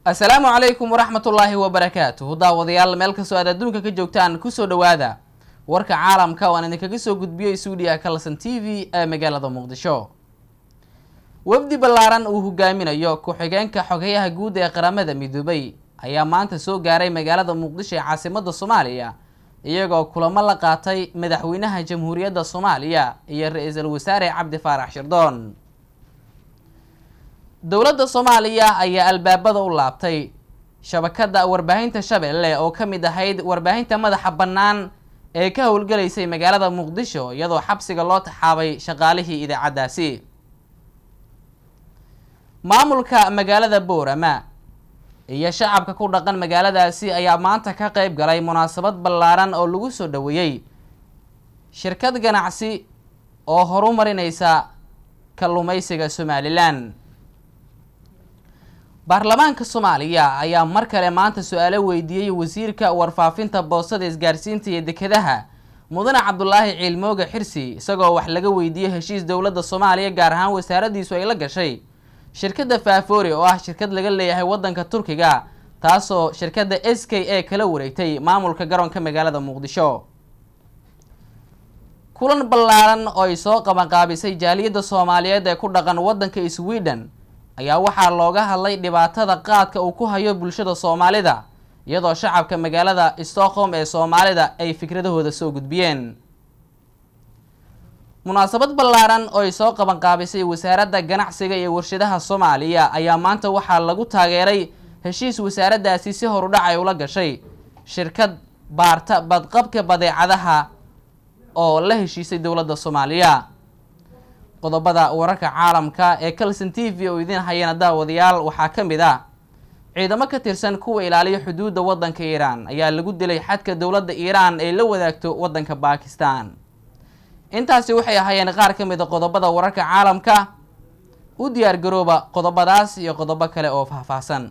السلام عليكم ورحمة الله وبركاته. داوديال مeel kasoo aad adduunka ka joogtaan ku soo dhawaada warka caalamka oo aan idinkaga soo gudbiyay Suudiya Kalsan TV ee magaalada Muqdisho. Wafdi ballaaran uu hogaaminayo ku-xigeenka xogayaha guud ee qaramada Midoobay ayaa maanta soo gaaray magaalada Muqdisho ee caasimadda Soomaaliya iyagoo kulamo la qaatay madaxweynaha Jamhuuriyadda Soomaaliya iyo ra'iisul wasaare Cabdi Faarax Shirdoon. dowladda Soomaaliya ayaa albaabada u laabtay shabakada warbaahinta Shabeelle oo kamid ahayd warbaahinta madaxa bannaan ee ka howlgalaysay magaalada Muqdisho iyadoo xabsiga loo taxaabay shaqaalihii idaacadaasi. maamulka magaalada Boorama iyo shacabka ku dhaqan magaaladaasi ayaa maanta ka qayb galay munaasabad ballaaran oo lagu soo dhaweeyay shirkad ganacsi oo horumarinaysa kalluumaysiga Somaliland. baarlamaanka Soomaaliya ayaa mar kale maanta su'aalo weydiiyay wasiirka warfaafinta boosada isgaarsiinta iyo dekedaha Mudane Cabdullaahi Ciilmooga Xirsi isagoo wax laga weydiiyay heshiis dowladda Soomaaliya gaar ahaan wasaaradiisu ay la gashay shirkadda Faafoori oo ah shirkad laga leeyahay wadanka Turkiga taasoo shirkadda SKA kala wareegtay maamulka garoonka magaalada Muqdisho. kulan ballaaran oo ay soo qabanqaabisay jaaliyadda Soomaaliyeed ee ku dhaqan wadanka Sweden ayaa waxaa looga hadlay dhibaatada qaadka uu ku hayo bulshada Soomaalida iyadoo shacabka magaalada Stockholm ee Soomaalida ay fikradahooda soo gudbiyeen. munaasabad ballaaran oo ay soo qaban qaabisay wasaaradda ganacsiga iyo warshadaha Soomaaliya ayaa maanta waxaa lagu taageeray heshiis wasaaraddaasi si hor u dhacay ula gashay shirkad baarta badqabka badeecadaha oo la heshiisay dowladda Soomaaliya. qodobada wararka caalamka ee Kalsan TV oo idin hayana daawadayaal waxaa kamid ah ciidamo ka tirsan kuwa ilaaliya xuduudda wadanka Iran ayaa lagu dilay xadka dowladda Iran ee la wadaagto wadanka Pakistan. intaasi waxay ahaayeen qaar kamid ah qodobada wararka caalamka. u diyaar garooba qodobadaas iyo qodobo kale oo faahfaahsan.